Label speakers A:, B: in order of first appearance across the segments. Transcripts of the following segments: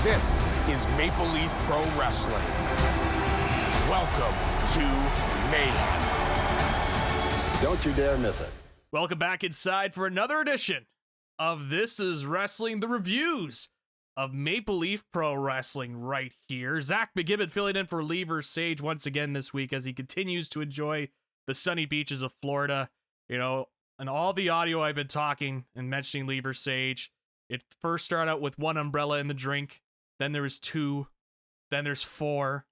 A: This is Maple Leaf Pro Wrestling. Welcome to Mayhem.
B: Don't you dare miss it.
C: Welcome back inside for another edition of This is Wrestling, the reviews of Maple Leaf Pro Wrestling right here. Zach McGibbon filling in for Lever Sage once again this week as he continues to enjoy the sunny beaches of Florida. You know, and all the audio I've been talking and mentioning Lever Sage, it first started out with one umbrella in the drink, then there was 2, then there's 4,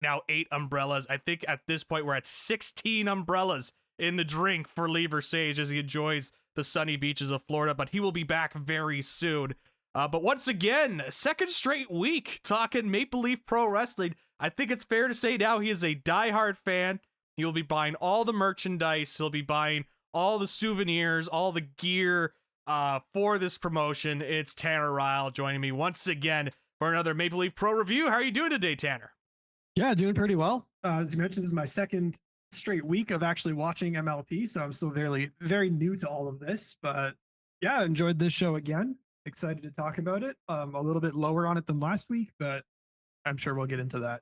C: now 8 umbrellas. I think at this point we're at 16 umbrellas in the drink for Lever Sage as he enjoys the sunny beaches of Florida, but he will be back very soon. But once again, second straight week talking Maple Leaf Pro Wrestling. I think it's fair to say now he is a diehard fan. He will be buying all the merchandise. He'll be buying all the souvenirs, all the gear for this promotion. It's Tanner Reil joining me once again for another Maple Leaf Pro review. How are you doing today, Tanner?
D: Yeah, doing pretty well. As you mentioned, this is my second straight week of actually watching MLP, so I'm still very, very new to all of this. But yeah, enjoyed this show again. Excited to talk about it. A little bit lower on it than last week, but I'm sure we'll get into that.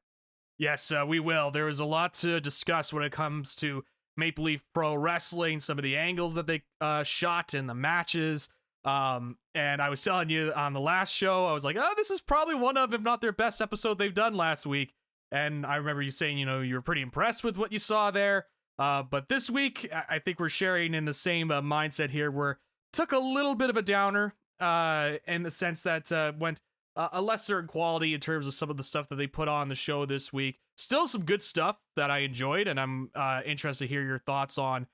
C: Yes, we will. There is a lot to discuss when it comes to Maple Leaf Pro Wrestling, some of the angles that they shot in the matches. And I was telling you on the last show, I was like, oh, this is probably one of, if not their best episode they've done last week. And I remember you saying, you know, you were pretty impressed with what you saw there. But this week, I think we're sharing in the same mindset here, where took a little bit of a downer in the sense that went a lesser in quality in terms of some of the stuff that they put on the show this week. Still some good stuff that I enjoyed, and I'm interested to hear your thoughts on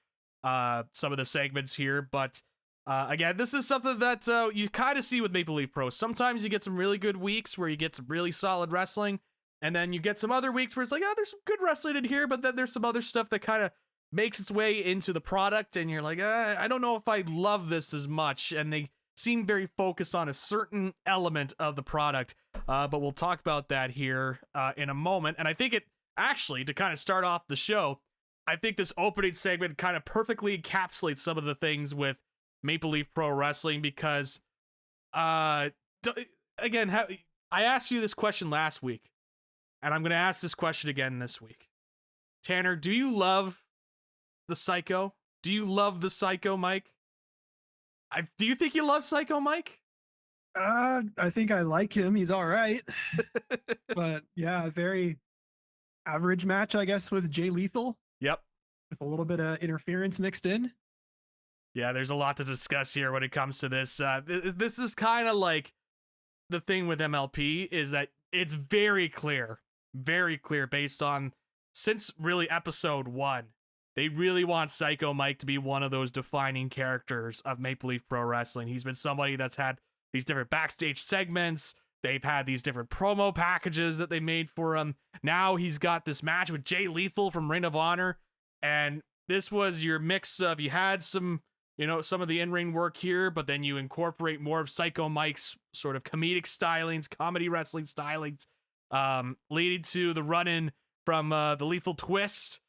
C: some of the segments here. But again, this is something that you kind of see with Maple Leaf Pro. Sometimes you get some really good weeks where you get some really solid wrestling, and then you get some other weeks where it's like, oh, there's some good wrestling in here, but then there's some other stuff that kind of makes its way into the product, and you're like, I don't know if I love this as much, and they seem very focused on a certain element of the product, but we'll talk about that here in a moment. And I think it actually, to kind of start off the show, I think this opening segment kind of perfectly encapsulates some of the things with Maple Leaf Pro Wrestling, because again, I asked you this question last week, and I'm going to ask this question again this week. Tanner, do you love the Psycho? Do you love the Psycho Mike? Do you think you love Psycho Mike?
D: I think I like him. He's all right. But yeah, a very average match, I guess, with Jay Lethal.
C: Yep.
D: With a little bit of interference mixed in.
C: Yeah, there's a lot to discuss here when it comes to this. This is kind of like the thing with MLP, is that it's very clear based on, since really episode 1, they really want Psycho Mike to be one of those defining characters of Maple Leaf Pro Wrestling. He's been somebody that's had these different backstage segments. They've had these different promo packages that they made for him. Now he's got this match with Jay Lethal from Ring of Honor. And this was your mix of, you had some, you know, some of the in-ring work here, but then you incorporate more of Psycho Mike's sort of comedic stylings, comedy wrestling stylings, leading to the run-in from the Lethal Twist.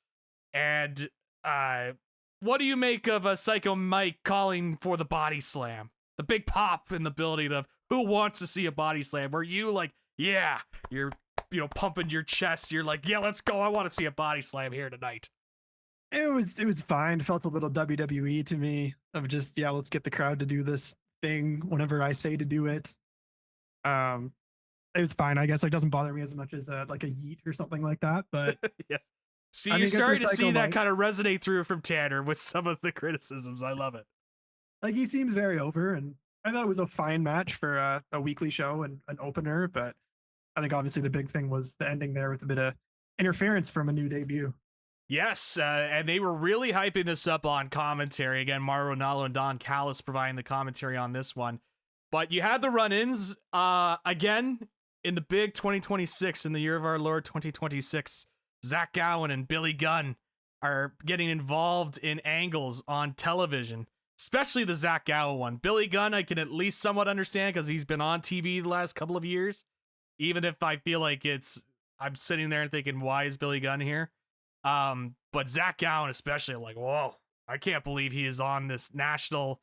C: And what do you make of a Psycho Mike calling for the body slam? The big pop in the building of who wants to see a body slam? Were you like, yeah, you're, you know, pumping your chest. You're like, yeah, let's go. I want to see a body slam here tonight.
D: It was fine. It felt a little WWE to me, of just, yeah, let's get the crowd to do this thing whenever I say to do it. It was fine. I guess it doesn't bother me as much as like a yeet or something like that. But
C: yes. See, you're starting to see that kind of resonate through from Tanner with some of the criticisms. I love it.
D: Like, he seems very over, and I thought it was a fine match for a weekly show and an opener, but I think obviously the big thing was the ending there with a bit of interference from a new debut.
C: Yes, and they were really hyping this up on commentary. Again, Mauro Ronaldo and Don Callis providing the commentary on this one. But you had the run-ins, again, in the big 2026, in the year of our Lord 2026, Zach Gowen and Billy Gunn are getting involved in angles on television, especially the Zach Gowen one. Billy Gunn, I can at least somewhat understand because he's been on TV the last couple of years, even if I feel like I'm sitting there and thinking, why is Billy Gunn here? But Zach Gowen especially, I'm like, whoa, I can't believe he is on this national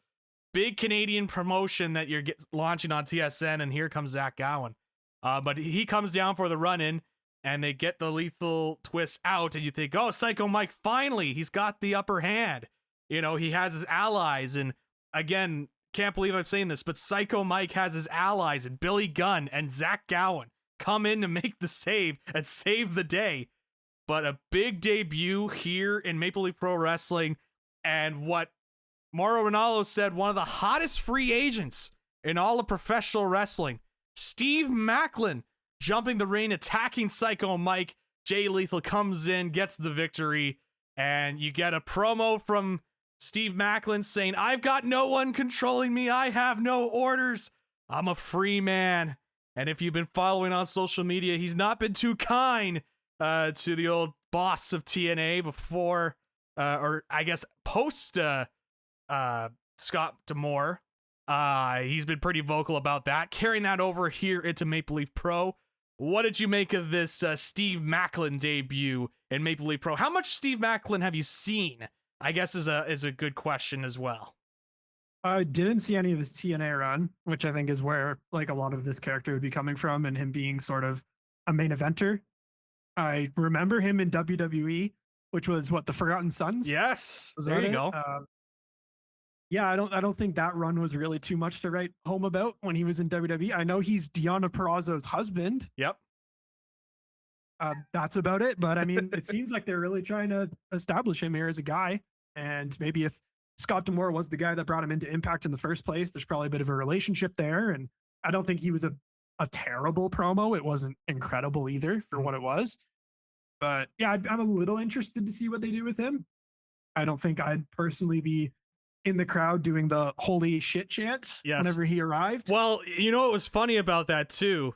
C: big Canadian promotion that you're launching on TSN, and here comes Zach Gowen. But he comes down for the run-in, and they get the lethal twist out, and you think, oh, Psycho Mike, finally, he's got the upper hand. You know, he has his allies, and again, can't believe I'm saying this, but Psycho Mike has his allies, and Billy Gunn and Zach Gowen come in to make the save and save the day. But a big debut here in Maple Leaf Pro Wrestling, and what Mauro Ranallo said, one of the hottest free agents in all of professional wrestling, Steve Maclin, jumping the ring, attacking Psycho Mike. Jay Lethal comes in, gets the victory, and you get a promo from Steve Maclin saying, I've got no one controlling me. I have no orders. I'm a free man. And if you've been following on social media, he's not been too kind to the old boss of TNA before, or I guess post Scott D'Amore. He's been pretty vocal about that, carrying that over here into Maple Leaf Pro. What did you make of this Steve Maclin debut in Maple Leaf Pro? How much Steve Maclin have you seen? I guess is a good question as well.
D: I didn't see any of his TNA run, which I think is where like a lot of this character would be coming from, and him being sort of a main eventer. I remember him in WWE, which was what, the Forgotten Sons?
C: Yes,
D: Was
C: there
D: that
C: you
D: it?
C: go.
D: Yeah, I don't think that run was really too much to write home about when he was in WWE. I know he's Deonna Purrazzo's husband.
C: Yep.
D: That's about it. But I mean, it seems like they're really trying to establish him here as a guy. And maybe if Scott D'Amore was the guy that brought him into Impact in the first place, there's probably a bit of a relationship there. And I don't think he was a terrible promo. It wasn't incredible either for what it was. But yeah, I'm a little interested to see what they do with him. I don't think I'd personally be in the crowd doing the holy shit chant whenever he arrived.
C: Well, you know what was funny about that too?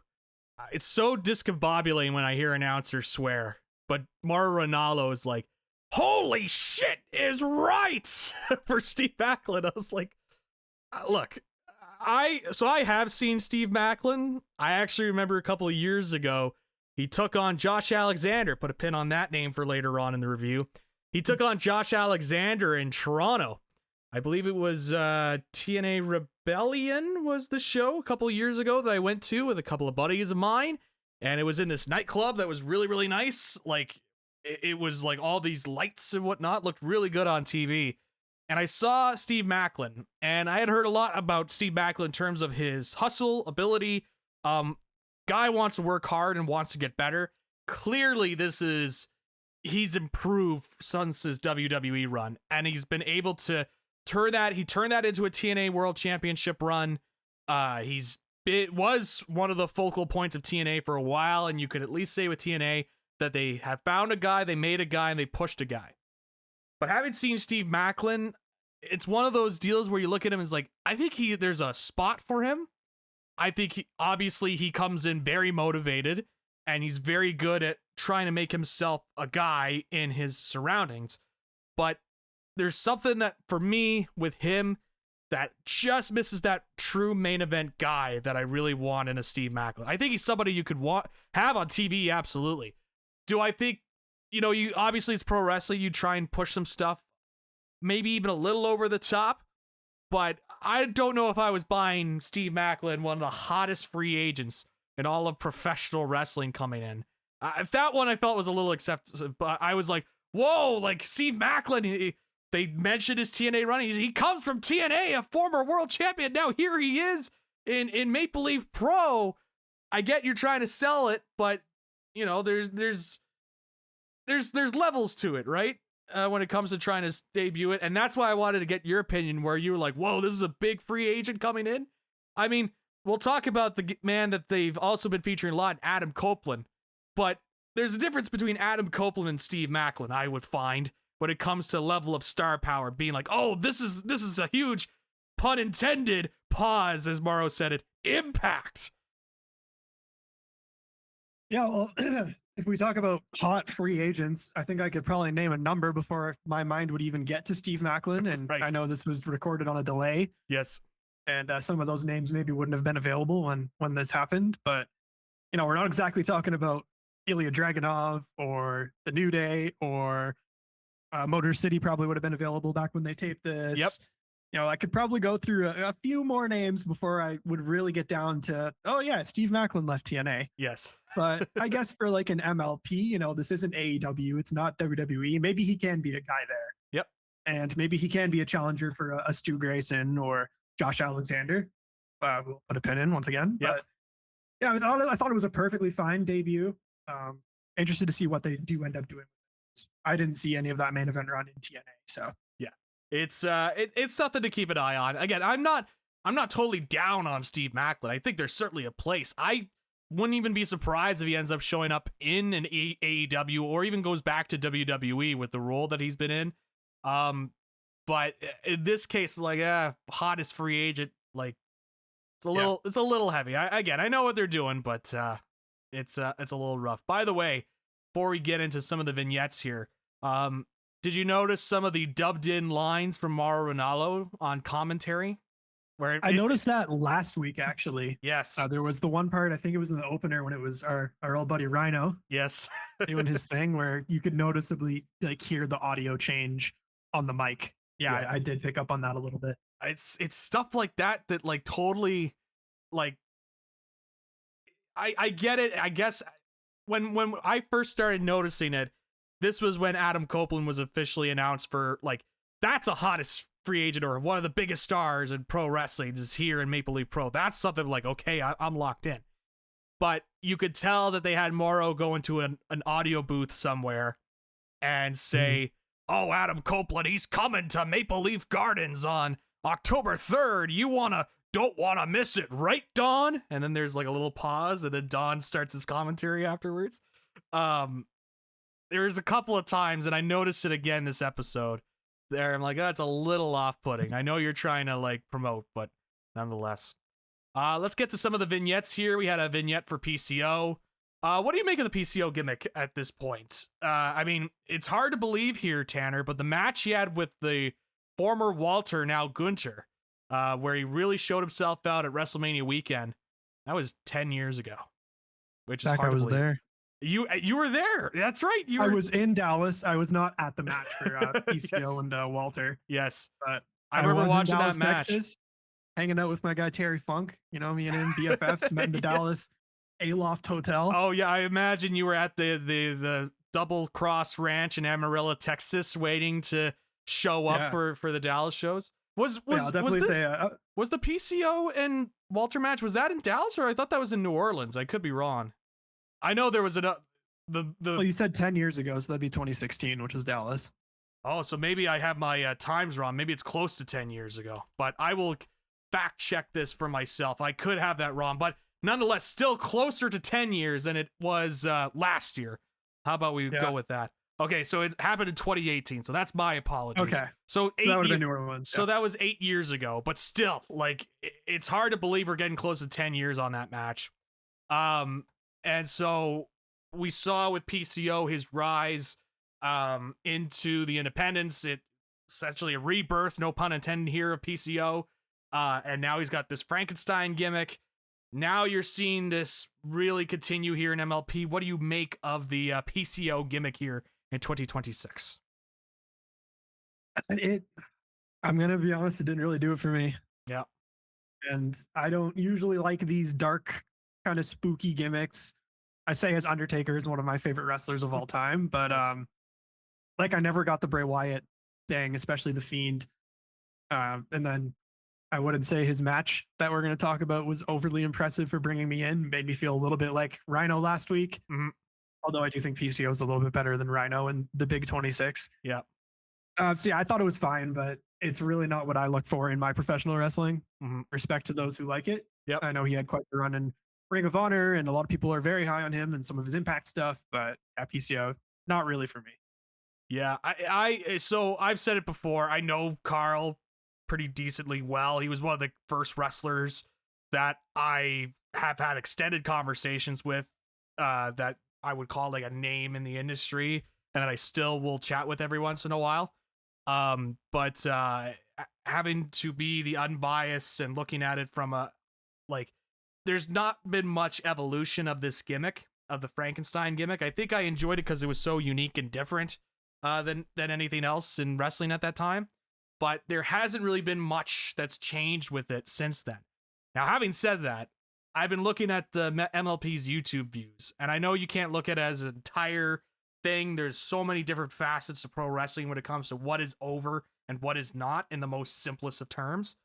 C: It's so discombobulating when I hear announcers swear, but Mauro Ranallo is like, holy shit is right for Steve Maclin. I was like, look, I have seen Steve Maclin. I actually remember a couple of years ago, he took on Josh Alexander, put a pin on that name for later on in the review. He took on Josh Alexander in Toronto. I believe it was TNA Rebellion was the show a couple of years ago that I went to with a couple of buddies of mine. And it was in this nightclub that was really, really nice. Like, it was like all these lights and whatnot, looked really good on TV. And I saw Steve Maclin, and I had heard a lot about Steve Maclin in terms of his hustle, ability. Guy wants to work hard and wants to get better. Clearly, he's improved since his WWE run, and he's been able to turn that into a TNA World Championship run. It was one of the focal points of TNA for a while, and you could at least say with TNA that they have found a guy, they made a guy, and they pushed a guy. But having seen Steve Maclin, it's one of those deals where you look at him and it's like, I think there's a spot for him. I think obviously he comes in very motivated, and he's very good at trying to make himself a guy in his surroundings. But there's something that, for me, with him, that just misses that true main event guy that I really want in a Steve Maclin. I think he's somebody you could have on TV, absolutely. Do I think, you obviously it's pro wrestling, you try and push some stuff, maybe even a little over the top, but I don't know if I was buying Steve Maclin, one of the hottest free agents in all of professional wrestling coming in. That one I felt was a little excessive, but I was like, whoa, like Steve Maclin, they mentioned his TNA run. He comes from TNA, a former world champion. Now here he is in Maple Leaf Pro. I get you're trying to sell it, but there's levels to it, right? When it comes to trying to debut it. And that's why I wanted to get your opinion, where you were like, whoa, this is a big free agent coming in. I mean, we'll talk about the man that they've also been featuring a lot, Adam Copeland. But there's a difference between Adam Copeland and Steve Maclin, I would find, when it comes to level of star power, being like, oh, this is a huge, pun intended, pause, as Mauro said it, impact.
D: Yeah, well, if we talk about hot free agents, I think I could probably name a number before my mind would even get to Steve Maclin. And
C: right.
D: I know this was recorded on a delay.
C: Yes.
D: And some of those names maybe wouldn't have been available when this happened. But, we're not exactly talking about Ilya Dragunov or The New Day or Motor City probably would have been available back when they taped this.
C: Yep.
D: I could probably go through a few more names before I would really get down to, oh yeah, Steve Maclin left TNA.
C: Yes.
D: But I guess for like an MLP, this isn't AEW, it's not WWE. Maybe he can be a guy there.
C: Yep.
D: And maybe he can be a challenger for a Stu Grayson or Josh Alexander. We'll put a pin in once again.
C: Yep.
D: But yeah, I thought it was a perfectly fine debut. Interested to see what they do end up doing. I didn't see any of that main event run in TNA, so
C: yeah, it's something to keep an eye on. Again, I'm not totally down on Steve Maclin. I think there's certainly a place. I wouldn't even be surprised if he ends up showing up in an AEW or even goes back to WWE with the role that he's been in. But in this case, like, hottest free agent, like, it's a little heavy. I know what they're doing, but it's a little rough. By the way, before we get into some of the vignettes here, did you notice some of the dubbed in lines from Mauro Ranallo on commentary? Where
D: I noticed that last week, actually.
C: Yes.
D: There was the one part, I think it was in the opener when it was our old buddy Rhino.
C: Yes.
D: Doing his thing where you could noticeably like hear the audio change on the mic. Yeah. I did pick up on that a little bit.
C: It's stuff like that like totally, like, I get it. I guess when I first started noticing it, this was when Adam Copeland was officially announced for, like, that's a hottest free agent or one of the biggest stars in pro wrestling is here in Maple Leaf Pro. That's something like, okay, I'm locked in. But you could tell that they had Mauro go into an audio booth somewhere and say, oh, Adam Copeland, he's coming to Maple Leaf Gardens on October 3rd. Don't want to miss it, right, Don? And then there's like a little pause, and then Don starts his commentary afterwards. There's a couple of times, and I noticed it again this episode, there I'm like, that's a little off-putting. I know you're trying to like promote, but nonetheless. Let's get to some of the vignettes here. We had a vignette for PCO. What do you make of the PCO gimmick at this point? I mean, it's hard to believe here, Tanner, but the match he had with the former Walter, now Gunter, where he really showed himself out at WrestleMania weekend, that was 10 years ago, which is hard to believe.
D: There.
C: You were there. That's right.
D: I was in Dallas. I was not at the match for PCO
C: Yes.
D: and Walter.
C: Yes.
D: But
C: I remember
D: was in
C: watching
D: Dallas,
C: that match.
D: Texas, hanging out with my guy Terry Funk. Me and him, BFFs, met in the
C: Yes.
D: Dallas Aloft Hotel.
C: Oh yeah, I imagine you were at the Double Cross Ranch in Amarillo, Texas, waiting to show up for the Dallas shows.
D: I'll definitely say
C: Was the PCO and Walter match, was that in Dallas, or I thought that was in New Orleans? I could be wrong. I know there was
D: well, you said 10 years ago, so that'd be 2016, which was Dallas.
C: Oh, so maybe I have my times wrong. Maybe it's close to 10 years ago, but I will fact check this for myself. I could have that wrong, but nonetheless, still closer to 10 years than it was last year. How about we go with that? Okay, so it happened in 2018, so that's my apologies.
D: Okay.
C: So
D: that would have been New Orleans.
C: So that was 8 years ago, but still, like, it's hard to believe we're getting close to 10 years on that match. And so we saw with PCO his rise into the independents. It essentially a rebirth, no pun intended here, of PCO. And now he's got this Frankenstein gimmick. Now you're seeing this really continue here in MLP. What do you make of the PCO gimmick here in 2026?
D: I'm going to be honest, it didn't really do it for me.
C: Yeah.
D: And I don't usually like these dark, kind of spooky gimmicks. I say as Undertaker is one of my favorite wrestlers of all time, but like I never got the Bray Wyatt thing, especially the Fiend. And then I wouldn't say his match that we're going to talk about was overly impressive for bringing me in. Made me feel a little bit like Rhino last week.
C: Mm-hmm.
D: Although I do think PCO is a little bit better than Rhino in the Big 26.
C: Yeah.
D: So yeah, I thought it was fine, but it's really not what I look for in my professional wrestling.
C: Mm-hmm.
D: Respect to those who like it.
C: Yep.
D: I know he had quite the run in Ring of Honor, and a lot of people are very high on him and some of his Impact stuff, but at PCO, not really for me.
C: Yeah, so I've said it before. I know Carl pretty decently well. He was one of the first wrestlers that I have had extended conversations with, that I would call like a name in the industry, and that I still will chat with every once in a while. But having to be the unbiased and looking at it from a, like, there's not been much evolution of this gimmick, of the Frankenstein gimmick. I think I enjoyed it because it was so unique and different than anything else in wrestling at that time. but there hasn't really been much that's changed with it since then. Now, having said that, I've been looking at the MLP's YouTube views, and I know you can't look at it as an entire thing. There's so many different facets to pro wrestling when it comes to what is over and what is not in the most simplest of terms.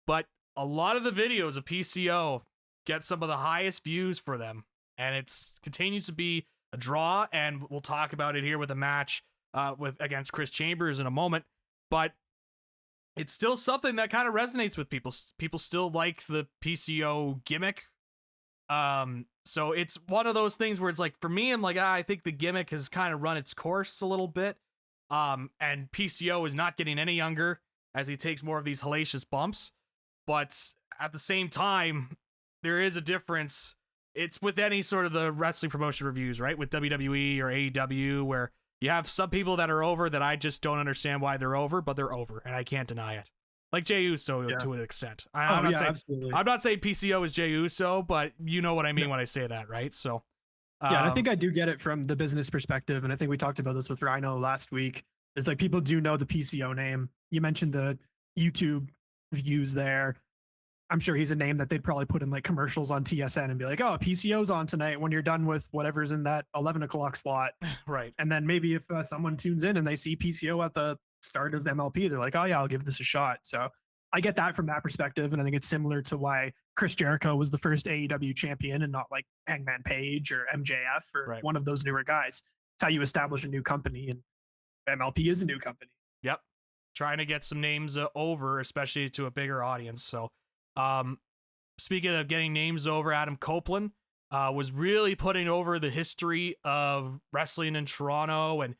C: But a lot of the videos of PCO get some of the highest views for them, and it continues to be a draw, and we'll talk about it here with a match against Chris Chambers in a moment. But it's still something that kind of resonates with people. People still like the PCO gimmick. So it's one of those things where it's like, for me, I'm like, I think the gimmick has kind of run its course a little bit. And PCO is not getting any younger as he takes more of these hellacious bumps. But at the same time, there is a difference. It's with any sort of the wrestling promotion reviews, right? With WWE or AEW, where you have some people that are over that I just don't understand why they're over, but they're over, and I can't deny it. Like Jey Uso to an extent. I'm not saying PCO is Jey Uso, but you know what I mean when I say that, right? So,
D: and I think I do get it from the business perspective, and I think we talked about this with Rhino last week. It's like people do know the PCO name. You mentioned the YouTube views there. I'm sure he's a name that they'd probably put in like commercials on TSN and be like, oh, PCO's on tonight when you're done with whatever's in that 11 o'clock slot.
C: Right.
D: And then maybe if someone tunes in and they see PCO at the start of the MLP, they're like, oh yeah, I'll give this a shot. So I get that from that perspective. And I think it's similar to why Chris Jericho was the first AEW champion and not like Hangman Page or MJF or one of those newer guys. It's how you establish a new company, and MLP is a new company.
C: Yep. Trying to get some names over, especially to a bigger audience. So, speaking of getting names over, Adam Copeland was really putting over the history of wrestling in Toronto and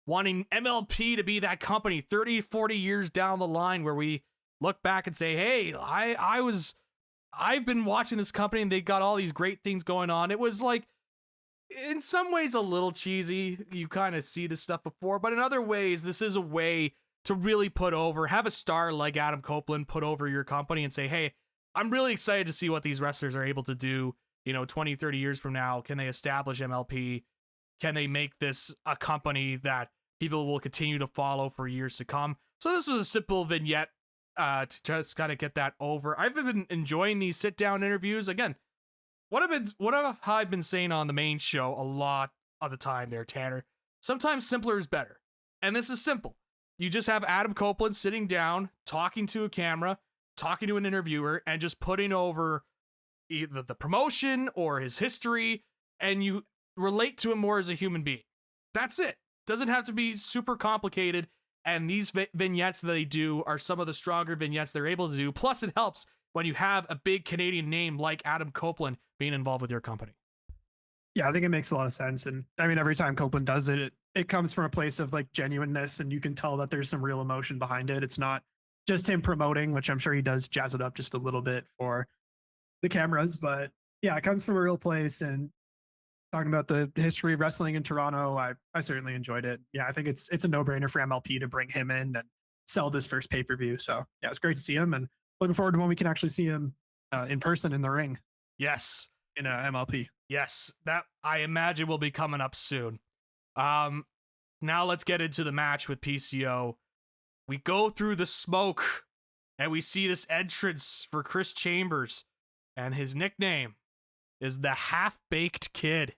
C: wanting MLP to be that company 30, 40 years down the line where we look back and say, hey, I've been watching this company and they got all these great things going on. It was like, in some ways, a little cheesy. You kind of see this stuff before, but in other ways, this is a way to really put over, have a star like Adam Copeland put over your company and say, hey, I'm really excited to see what these wrestlers are able to do, 20, 30 years from now. Can they establish MLP? Can they make this a company that people will continue to follow for years to come? So this was a simple vignette to just kind of get that over. I've been enjoying these sit-down interviews. Again, what have I been saying on the main show a lot of the time there, Tanner? Sometimes simpler is better. And this is simple. You just have Adam Copeland sitting down, talking to a camera, talking to an interviewer, and just putting over either the promotion or his history, and you relate to him more as a human being. That's it. Doesn't have to be super complicated, and these vignettes that they do are some of the stronger vignettes they're able to do. Plus, it helps when you have a big Canadian name like Adam Copeland being involved with your company.
D: Yeah, I think it makes a lot of sense. And I mean, every time Copeland does it, it comes from a place of like genuineness, and you can tell that there's some real emotion behind it. It's not just him promoting, which I'm sure he does jazz it up just a little bit for the cameras, but yeah, it comes from a real place. And talking about the history of wrestling in Toronto, I certainly enjoyed it. Yeah, I think it's a no-brainer for MLP to bring him in and sell this first pay-per-view. So yeah, it's great to see him, and looking forward to when we can actually see him in person in the ring.
C: Yes.
D: In MLP.
C: Yes, that I imagine will be coming up soon. Now let's get into the match with PCO. We go through the smoke and we see this entrance for Chris Chambers, and his nickname is the Half-Baked Kid,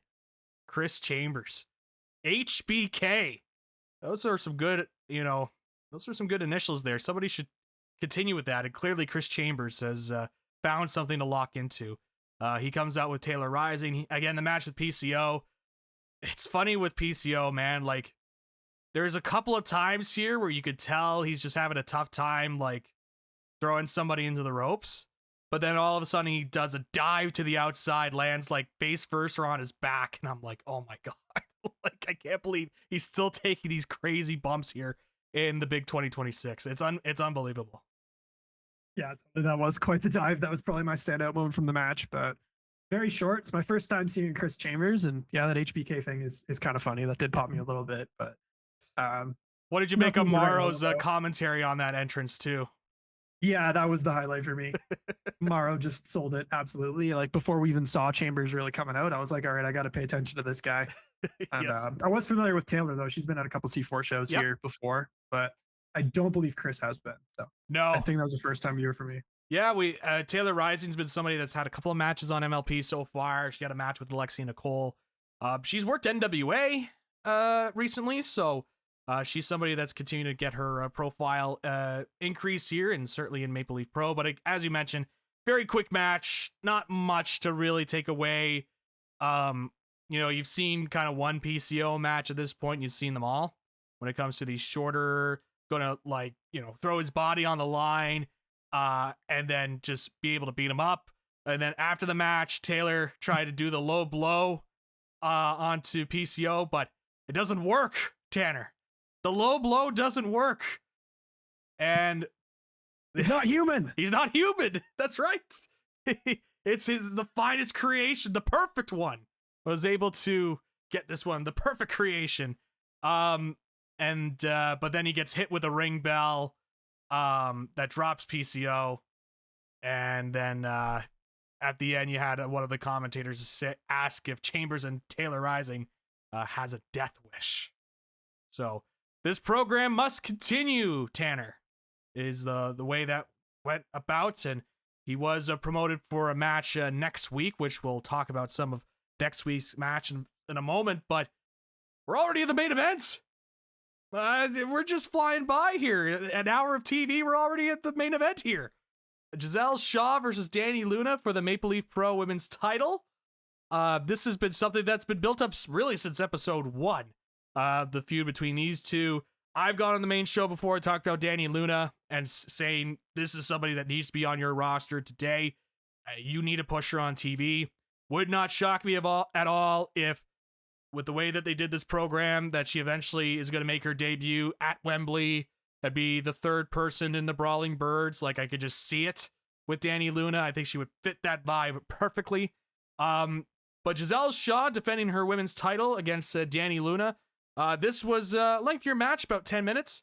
C: Chris Chambers. HBK. Those are some good, those are some good initials there. Somebody should continue with that. And clearly Chris Chambers has found something to lock into. He comes out with Taylor Rising. Again, the match with PCO. It's funny with PCO, man. Like, there's a couple of times here where you could tell he's just having a tough time, like, throwing somebody into the ropes. But then all of a sudden he does a dive to the outside, lands like face first or on his back. And I'm like, oh my God. Like, I can't believe he's still taking these crazy bumps here in the big 2026. It's unbelievable.
D: Yeah, that was quite the dive. That was probably my standout moment from the match, but very short. It's my first time seeing Chris Chambers, and yeah, that HBK thing is kind of funny. That did pop me a little bit, but
C: what did you make of Morrow's commentary on that entrance too?
D: Yeah, that was the highlight for me. Morrow just sold it absolutely. Like, before we even saw Chambers really coming out, I was like, all right, I got to pay attention to this guy. And,
C: Yes.
D: I was familiar with Taylor though. She's been at a couple C4 shows here before, but I don't believe Chris has been. So
C: No.
D: I think that was the first time year for me.
C: Yeah, Taylor Rising's been somebody that's had a couple of matches on MLP so far. She had a match with Alexia Nicole. She's worked NWA recently, so she's somebody that's continuing to get her profile increased here, and certainly in Maple Leaf Pro. But as you mentioned, very quick match, not much to really take away. You've seen kind of one PCO match at this point. You've seen them all when it comes to these shorter, gonna throw his body on the line. And then just be able to beat him up. And then after the match, Taylor tried to do the low blow onto PCO, but it doesn't work, Tanner. The low blow doesn't work. And
D: he's not human.
C: He's not human. That's right. It's the finest creation, the perfect one. Was able to get this one, the perfect creation. But then he gets hit with a ring bell. That drops PCO, and then at the end you had one of the commentators ask if Chambers and Taylor Rising has a death wish. So this program must continue, Tanner, is the way that went about, and he was promoted for a match next week, which we'll talk about some of next week's match in a moment, but we're already in the main event. We're just flying by here. An hour of TV, we're already at the main event here. Giselle Shaw versus Dani Luna for the Maple Leaf Pro Women's title. This has been something that's been built up really since episode 1. The feud between these two. I've gone on the main show before, talked about Dani Luna and saying this is somebody that needs to be on your roster today. You need to push her on TV. Would not shock me at all if, with the way that they did this program, that she eventually is going to make her debut at Wembley. That'd be the third person in the Brawling Birds. Like, I could just see it with Dani Luna. I think she would fit that vibe perfectly. But Giselle Shaw defending her women's title against Dani Luna. This was a lengthier match, about 10 minutes.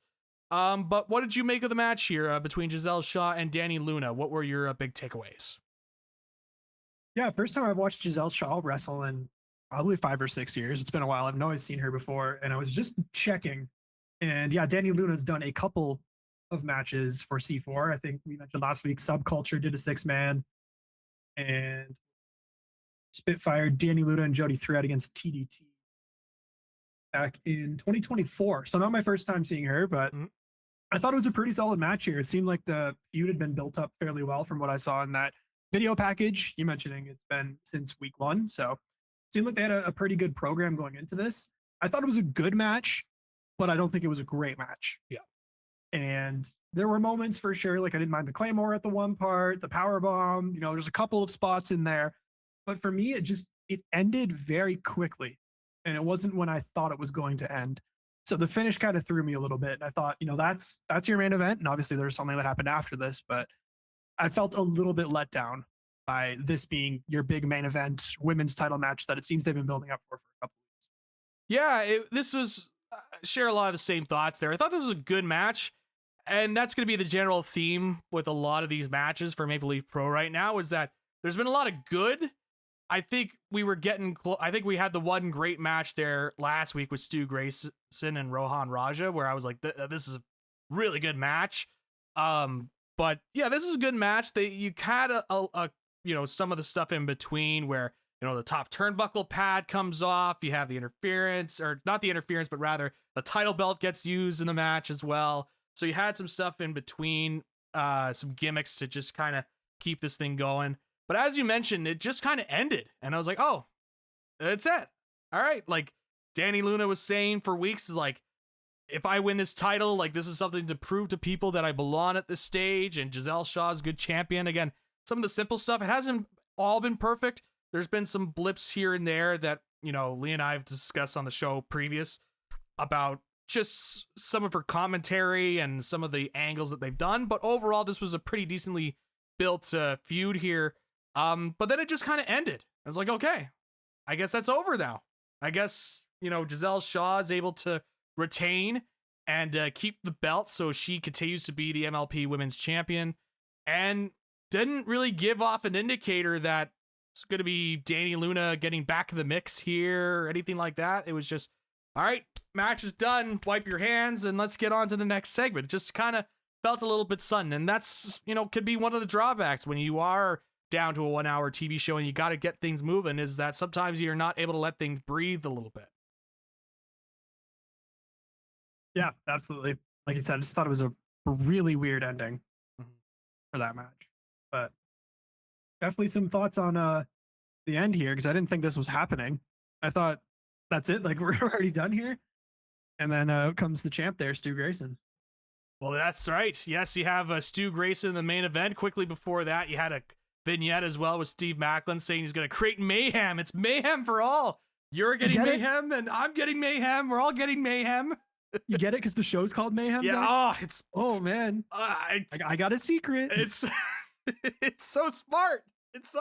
C: But what did you make of the match here between Giselle Shaw and Dani Luna? What were your big takeaways?
D: Yeah, first time I've watched Giselle Shaw wrestle in probably 5 or 6 years. It's been a while. I've always seen her before, and I was just checking. And yeah, Dani Luna's done a couple of matches for C4. I think we mentioned last week, Subculture did a 6-man, and Spitfire, Dani Luna and Jody Thread against TDT back in 2024. So not my first time seeing her, but I thought it was a pretty solid match here. It seemed like the feud had been built up fairly well from what I saw in that video package. You mentioning it's been since week 1, so seemed like they had a pretty good program going into this. I thought it was a good match, but I don't think it was a great match.
C: Yeah.
D: And there were moments for sure, like I didn't mind the Claymore at the one part, the power bomb, there's a couple of spots in there. But for me, it ended very quickly. And it wasn't when I thought it was going to end. So the finish kind of threw me a little bit. And I thought, that's your main event. And obviously there's something that happened after this, but I felt a little bit let down by this being your big main event women's title match that it seems they've been building up for a couple of weeks.
C: Yeah, this was share a lot of the same thoughts there. I thought this was a good match, and that's going to be the general theme with a lot of these matches for Maple Leaf Pro right now, is that there's been a lot of good. I think we were getting I think we had the one great match there last week with Stu Grayson and Rohan Raja, where I was like, this is a really good match. But yeah, this is a good match. You had a some of the stuff in between where, the top turnbuckle pad comes off. You have the interference, or not the interference, but rather the title belt gets used in the match as well. So you had some stuff in between, some gimmicks to just kind of keep this thing going. But as you mentioned, it just kind of ended. And I was like, oh, that's it. All right. Like Dani Luna was saying for weeks, is like, if I win this title, like this is something to prove to people that I belong at this stage. And Giselle Shaw's good champion. Again, some of the simple stuff, it hasn't all been perfect. There's been some blips here and there that, Lee and I have discussed on the show previous about just some of her commentary and some of the angles that they've done. But overall, this was a pretty decently built feud here. But then it just kind of ended. I was like, okay, I guess that's over now. I guess, Giselle Shaw is able to retain and keep the belt, so she continues to be the MLP Women's Champion, and didn't really give off an indicator that it's going to be Dani Luna getting back in the mix here or anything like that. It was just all right, match is done. Wipe your hands and let's get on to the next segment. It just kind of felt a little bit sudden. And that's, could be one of the drawbacks when you are down to a 1 hour TV show and you got to get things moving, is that sometimes you're not able to let things breathe a little bit.
D: Yeah, absolutely. Like you said, I just thought it was a really weird ending for that match. But definitely some thoughts on the end here, because I didn't think this was happening. I thought that's it. Like, we're already done here. And then out comes the champ there, Stu Grayson.
C: Well, that's right. Yes, you have Stu Grayson in the main event. Quickly before that, you had a vignette as well with Steve Maclin saying he's going to create mayhem. It's mayhem for all. You're getting mayhem, and I'm getting mayhem. We're all getting mayhem.
D: You get it because the show's called Mayhem?
C: Yeah.
D: Zach?
C: Oh,
D: man. I got a secret.
C: It's it's so smart. It's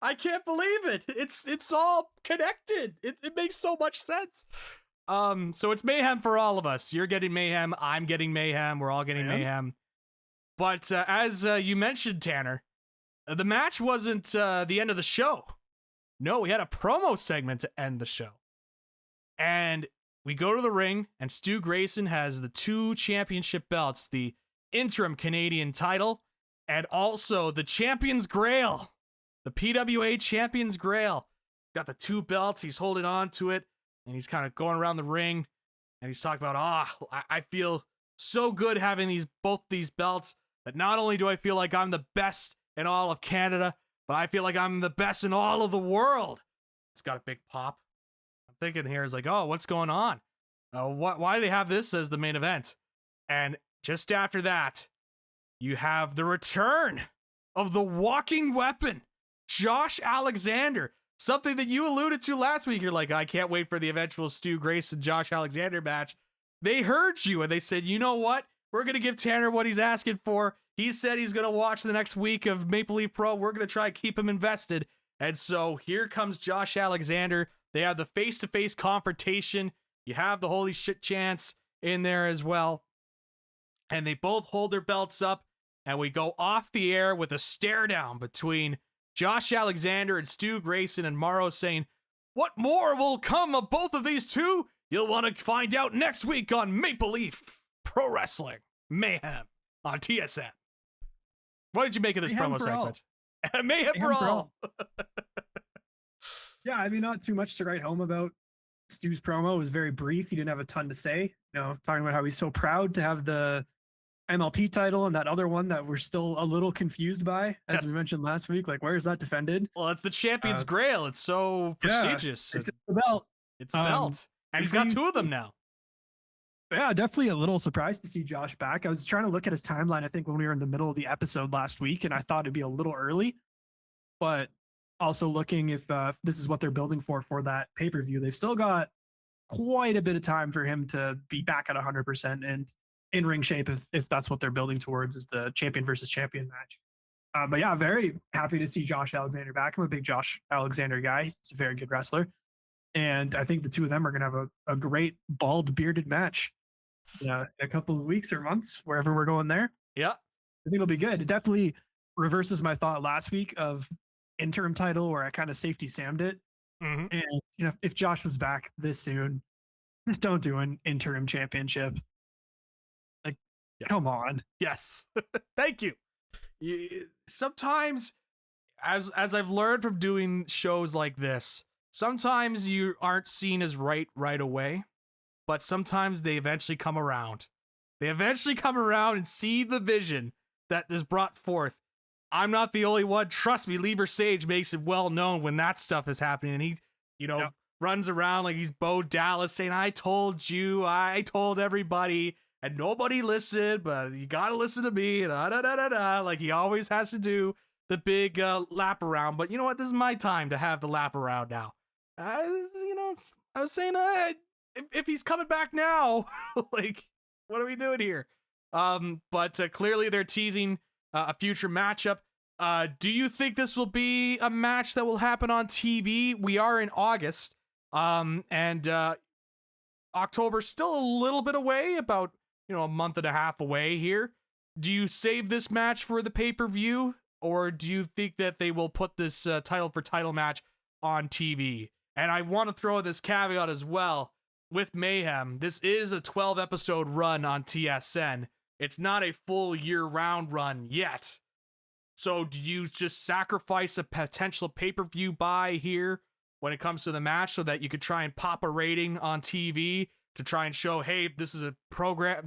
C: I can't believe it. It's all connected. It makes so much sense. So it's mayhem for all of us. You're getting mayhem. I'm getting mayhem. We're all getting mayhem. But as you mentioned, Tanner, the match wasn't the end of the show. No, we had a promo segment to end the show. And we go to the ring, and Stu Grayson has the 2 championship belts, the interim Canadian title, and also the Champion's Grail, the PWA Champion's Grail. Got the 2 belts. He's holding on to it, and he's kind of going around the ring, and he's talking about, I feel so good having both these belts, that not only do I feel like I'm the best in all of Canada, but I feel like I'm the best in all of the world. It's got a big pop. Thinking here is like, oh, what's going on? Why do they have this as the main event? And just after that, you have the return of the walking weapon, Josh Alexander. Something that you alluded to last week. You're like, I can't wait for the eventual Stu Grayson Josh Alexander match. They heard you and they said, you know what? We're going to give Tanner what he's asking for. He said he's going to watch the next week of Maple Leaf Pro. We're going to try to keep him invested. And so here comes Josh Alexander. They have the face-to-face confrontation. You have the holy shit chance in there as well. And they both hold their belts up. And we go off the air with a stare down between Josh Alexander and Stu Grayson, and Morrow saying, what more will come of both of these two? You'll want to find out next week on Maple Leaf Pro Wrestling Mayhem on TSN. What did you make of this promo segment? Mayhem for all.
D: Yeah, I mean, not too much to write home about. Stu's promo was very brief. He didn't have a ton to say. Talking about how he's so proud to have the MLP title and that other one that we're still a little confused by, as we mentioned last week. Like, where is that defended?
C: Well, it's the Champion's Grail. It's so prestigious.
D: It's the belt.
C: It's a belt. And he's got 2 of them now.
D: Yeah, definitely a little surprised to see Josh back. I was trying to look at his timeline, I think, when we were in the middle of the episode last week, and I thought it'd be a little early. But also looking if this is what they're building for that pay-per-view. They've still got quite a bit of time for him to be back at 100% and in ring shape if that's what they're building towards, is the champion versus champion match. But yeah, very happy to see Josh Alexander back. I'm a big Josh Alexander guy. He's a very good wrestler. And I think the 2 of them are going to have a great bald bearded match in a couple of weeks or months, wherever we're going there.
C: Yeah.
D: I think it'll be good. It definitely reverses my thought last week of interim title where I kind of safety Sam'd it.
C: Mm-hmm.
D: And if Josh was back this soon, just don't do an interim championship. Like, come on.
C: Yes. Thank you. Sometimes, as I've learned from doing shows like this, sometimes you aren't seen as right away, but sometimes they eventually come around. They eventually come around and see the vision that is brought forth. I'm not the only one. Trust me, Lieber Sage makes it well known when that stuff is happening. And he, runs around like he's Bo Dallas saying, I told you, I told everybody, and nobody listened, but you got to listen to me. And like he always has to do the big lap around. But you know what? This is my time to have the lap around now. I was saying, if he's coming back now, like, what are we doing here? But clearly they're teasing a future matchup. Do you think this will be a match that will happen on TV? We are in August, and October's still a little bit away, about a month and a half away here. Do you save this match for the pay-per-view, or do you think that they will put this title for title match on TV? And I want to throw this caveat as well. with Mayhem, this is a 12 episode run on TSN. It's not a full year round run yet. So do you just sacrifice a potential pay-per-view buy here when it comes to the match so that you could try and pop a rating on TV to try and show, hey, this is a program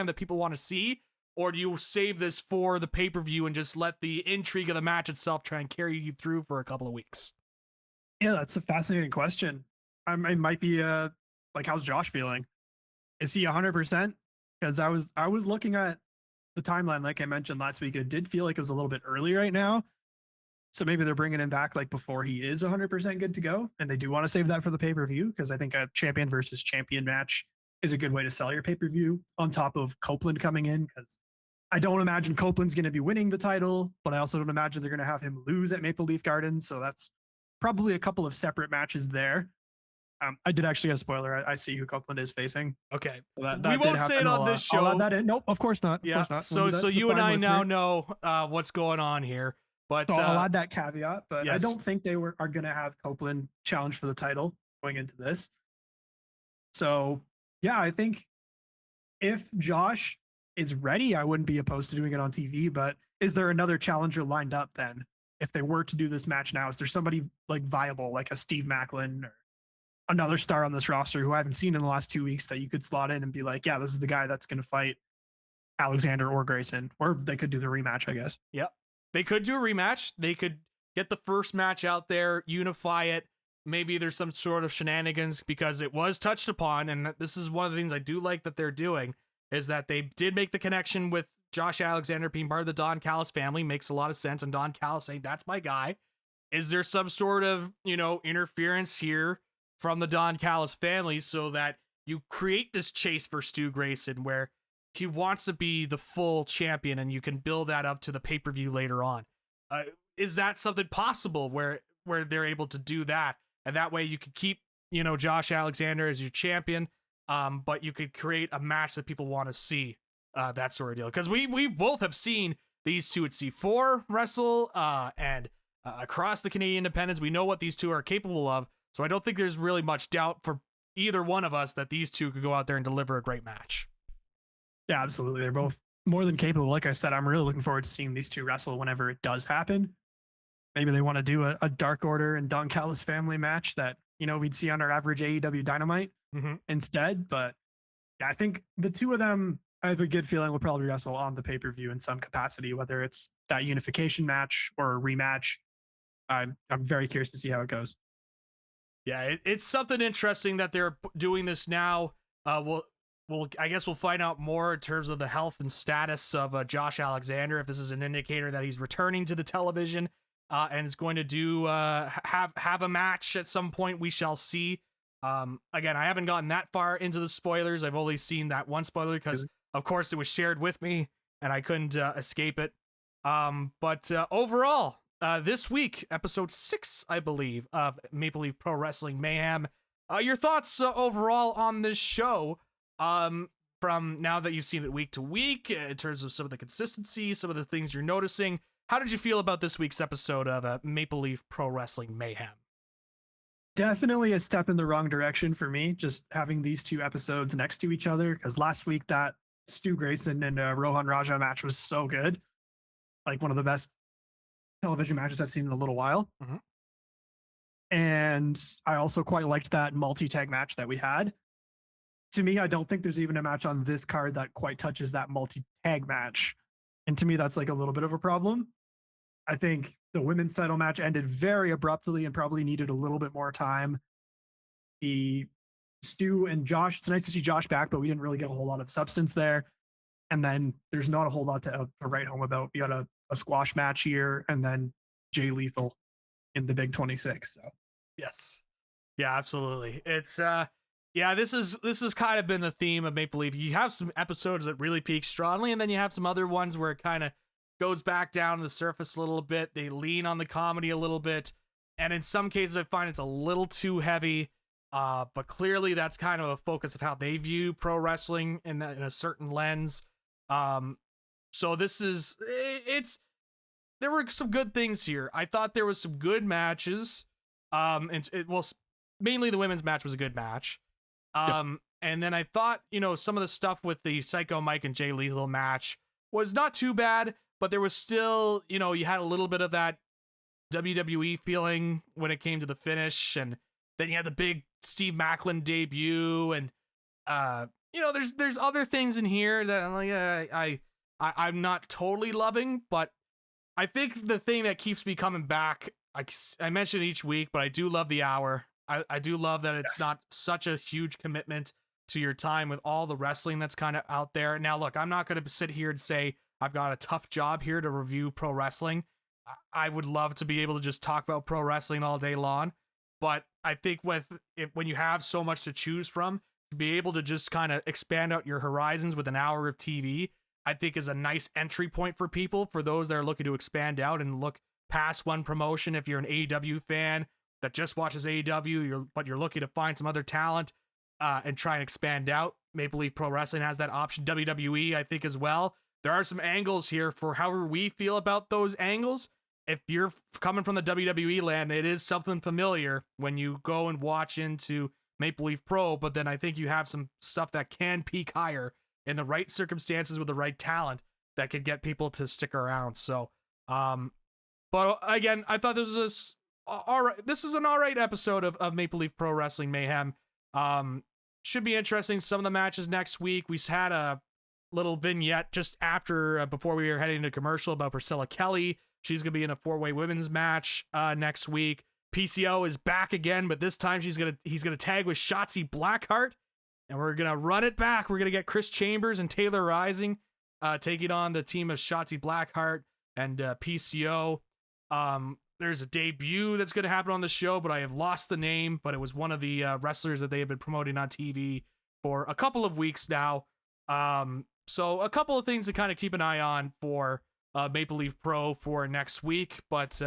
C: that people want to see? Or do you save this for the pay-per-view and just let the intrigue of the match itself try and carry you through for a couple of weeks?
D: Yeah, that's a fascinating question. It might be like, how's Josh feeling? Is he 100%? Because I was looking at the timeline, like I mentioned last week. It did feel like it was a little bit early right now. So maybe they're bringing him back like before he is 100% good to go. And they do want to save that for the pay-per-view, because I think a champion versus champion match is a good way to sell your pay-per-view on top of Copeland coming in, because I don't imagine Copeland's going to be winning the title, but I also don't imagine they're going to have him lose at Maple Leaf Gardens. So that's probably a couple of separate matches there. I did actually get a spoiler. I see who Copeland is facing.
C: Okay.
D: So
C: we won't say it on this show.
D: I'll add that in. Nope, of course not.
C: Yeah.
D: Of course
C: So
D: not.
C: so you and I now know what's going on here. But
D: so I'll add that caveat. But
C: yes.
D: I don't think they are going to have Copeland challenge for the title going into this. So yeah, I think if Josh is ready, I wouldn't be opposed to doing it on TV. But is there another challenger lined up then? If they were to do this match now, is there somebody like viable, like a Steve Maclin or another star on this roster who I haven't seen in the last 2 weeks that you could slot in and be like, yeah, this is the guy that's going to fight Alexander or Grayson? Or they could do the rematch, I guess.
C: Yep. They could do a rematch. They could get the first match out there, unify it. Maybe there's some sort of shenanigans, because it was touched upon. And this is one of the things I do like that they're doing, is that they did make the connection with Josh Alexander being part of the Don Callis family. Makes a lot of sense. And Don Callis saying, that's my guy. Is there some sort of, interference here from the Don Callis family so that you create this chase for Stu Grayson where he wants to be the full champion, and you can build that up to the pay-per-view later on? Is that something possible where they're able to do that? And that way you could keep, Josh Alexander as your champion, but you could create a match that people want to see, that sort of deal. Because we both have seen these two at C4 wrestle and across the Canadian independents. We know what these two are capable of. So I don't think there's really much doubt for either one of us that these two could go out there and deliver a great match.
D: Yeah, absolutely. They're both more than capable. Like I said, I'm really looking forward to seeing these two wrestle whenever it does happen. Maybe they want to do a Dark Order and Don Callis family match that, we'd see on our average AEW Dynamite instead. But yeah, I think the two of them, I have a good feeling will probably wrestle on the pay-per-view in some capacity, whether it's that unification match or a rematch. I'm very curious to see how it goes.
C: Yeah, it's something interesting that they're doing this now. I guess we'll find out more in terms of the health and status of Josh Alexander, if this is an indicator that he's returning to the television and is going to do have a match at some point. We shall see. Again, I haven't gotten that far into the spoilers. I've only seen that one spoiler because, of course, it was shared with me and I couldn't escape it. But overall, this week, episode 6, I believe, of Maple Leaf Pro Wrestling Mayhem. Your thoughts overall on this show, from now that you've seen it week to week, in terms of some of the consistency, some of the things you're noticing. How did you feel about this week's episode of Maple Leaf Pro Wrestling Mayhem?
D: Definitely a step in the wrong direction for me, just having these two episodes next to each other, because last week that Stu Grayson and Rohan Raja match was so good. Like one of the best television matches I've seen in a little while.
C: Mm-hmm.
D: And I also quite liked that multi-tag match that we had. To me, I don't think there's even a match on this card that quite touches that multi-tag match. And to me, that's like a little bit of a problem. I think the women's title match ended very abruptly and probably needed a little bit more time. The Stu and Josh, it's nice to see Josh back, but we didn't really get a whole lot of substance there. And then there's not a whole lot to write home about. We got a squash match here, and then Jay Lethal in the Big 26. So
C: yes, yeah, absolutely. It's this is kind of been the theme of Maple Leaf. You have some episodes that really peak strongly, and then you have some other ones where it kind of goes back down to the surface a little bit. They lean on the comedy a little bit, and in some cases I find it's a little too heavy. But clearly that's kind of a focus of how they view pro wrestling in a certain lens. So there were some good things here. I thought there was some good matches. Mainly the women's match was a good match. And then I thought, some of the stuff with the Psycho Mike and Jay Lethal match was not too bad, but there was still, you had a little bit of that WWE feeling when it came to the finish, and then you had the big Steve Maclin debut, and there's other things in here that I'm like, I'm not totally loving, but I think the thing that keeps me coming back, I mention it each week, but I do love the hour. I do love that it's not such a huge commitment to your time with all the wrestling that's kind of out there. Now, look, I'm not going to sit here and say I've got a tough job here to review pro wrestling. I would love to be able to just talk about pro wrestling all day long, but I think when you have so much to choose from, to be able to just kind of expand out your horizons with an hour of TV, I think is a nice entry point for people, for those that are looking to expand out and look past one promotion. If you're an AEW fan that just watches AEW, but you're looking to find some other talent and try and expand out, Maple Leaf Pro Wrestling has that option. WWE, I think, as well. There are some angles here for however we feel about those angles. If you're coming from the WWE land, it is something familiar when you go and watch into Maple Leaf Pro, but then I think you have some stuff that can peak higher in the right circumstances with the right talent that could get people to stick around. So, but again, I thought this was all right. This is an all right episode of Maple Leaf Pro Wrestling Mayhem. Should be interesting. Some of the matches next week. We had a little vignette just after, before we were heading to commercial, about Priscilla Kelly. She's going to be in a 4-way women's match next week. PCO is back again, but this time he's going to tag with Shotzi Blackheart, and we're going to run it back. We're going to get Chris Chambers and Taylor Rising taking on the team of Shotzi Blackheart and PCO. There's a debut that's going to happen on the show, but I have lost the name, but it was one of the wrestlers that they have been promoting on TV for a couple of weeks now. So a couple of things to kind of keep an eye on for Maple Leaf Pro for next week. But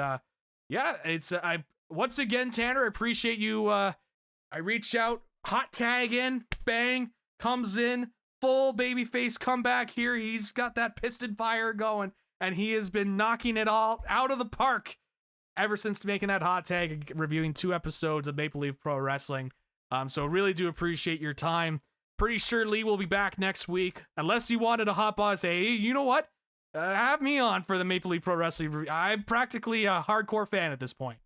C: yeah, it's once again, Tanner, I appreciate you. I reach out, hot tag in, bang, comes in, full babyface comeback here. He's got that piston fire going, and he has been knocking it all out of the park ever since making that hot tag and reviewing 2 episodes of Maple Leaf Pro Wrestling. So really do appreciate your time. Pretty sure Lee will be back next week, unless you wanted to hop on and say, hey, you know what? Have me on for the Maple Leaf Pro Wrestling review. I'm practically a hardcore fan at this point.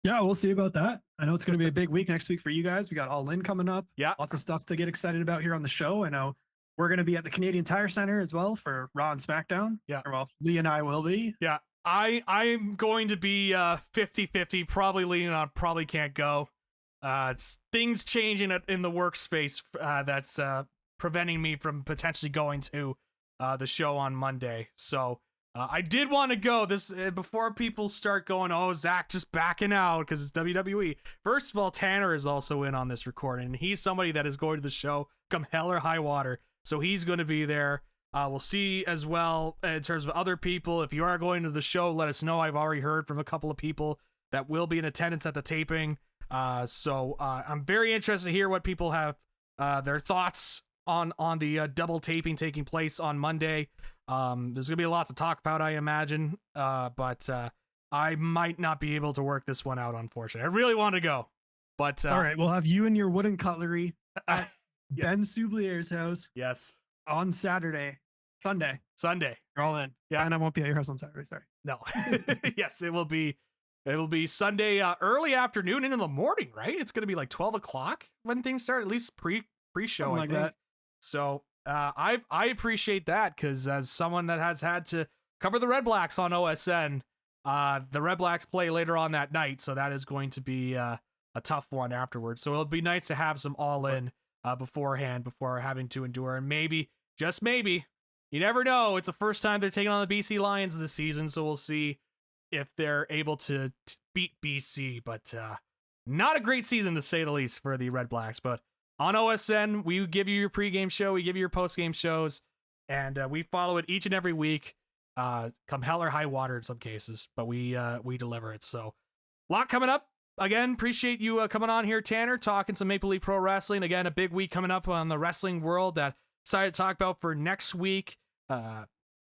D: Yeah, we'll see about that. I know it's going to be a big week next week for you guys. We got All In coming up.
C: Yeah.
D: Lots of stuff to get excited about here on the show. I know we're going to be at the Canadian Tire Center as well for Raw and SmackDown.
C: Yeah.
D: Or, well, Lee and I will be.
C: Yeah. I'm going to be 50-50, probably leaning on probably can't go. It's things changing in the workspace that's preventing me from potentially going to the show on Monday. So I did want to go this before people start going, oh, Zach just backing out because it's WWE. First of all, Tanner is also in on this recording, and he's somebody that is going to the show come hell or high water. So he's going to be there. We'll see as well in terms of other people. If you are going to the show, let us know. I've already heard from a couple of people that will be in attendance at the taping. So I'm very interested to hear what people have their thoughts on the double taping taking place on Monday. There's gonna be a lot to talk about, I imagine. But I might not be able to work this one out, unfortunately. I really want to go, but
D: all right, we'll have you and your wooden cutlery at
C: Yeah.
D: Ben Sublier's house.
C: Yes.
D: On Sunday. You're all in.
C: Yeah.
D: And I won't be at your house on Saturday. Sorry.
C: No. Yes, it will be Sunday early afternoon into the morning, right? It's going to be like 12 o'clock when things start, at least pre-show,
D: Something
C: I
D: like
C: think.
D: that.
C: So I appreciate that, because as someone that has had to cover the Red Blacks on OSN, the Red Blacks play later on that night, so that is going to be a tough one afterwards. So it'll be nice to have some all-in beforehand before having to endure, and maybe, just maybe, you never know, it's the first time they're taking on the BC Lions this season, so we'll see if they're able to beat BC, but not a great season to say the least for the Red Blacks. But on OSN, we give you your pregame show, we give you your postgame shows, and we follow it each and every week, come hell or high water in some cases, but we deliver it. So a lot coming up. Again, appreciate you coming on here, Tanner, talking some Maple Leaf Pro Wrestling. Again, a big week coming up on the wrestling world that decided to talk about for next week.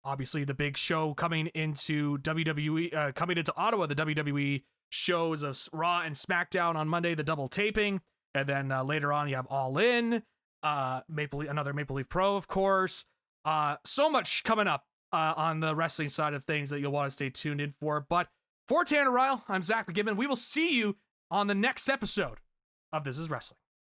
C: Obviously, the big show coming into WWE, coming into Ottawa, the WWE shows of Raw and SmackDown on Monday, the double taping. And then later on, you have All In, another Maple Leaf Pro, of course. So much coming up on the wrestling side of things that you'll want to stay tuned in for. But for Tanner Reil, I'm Zach McGibbon. We will see you on the next episode of This Is Wrestling.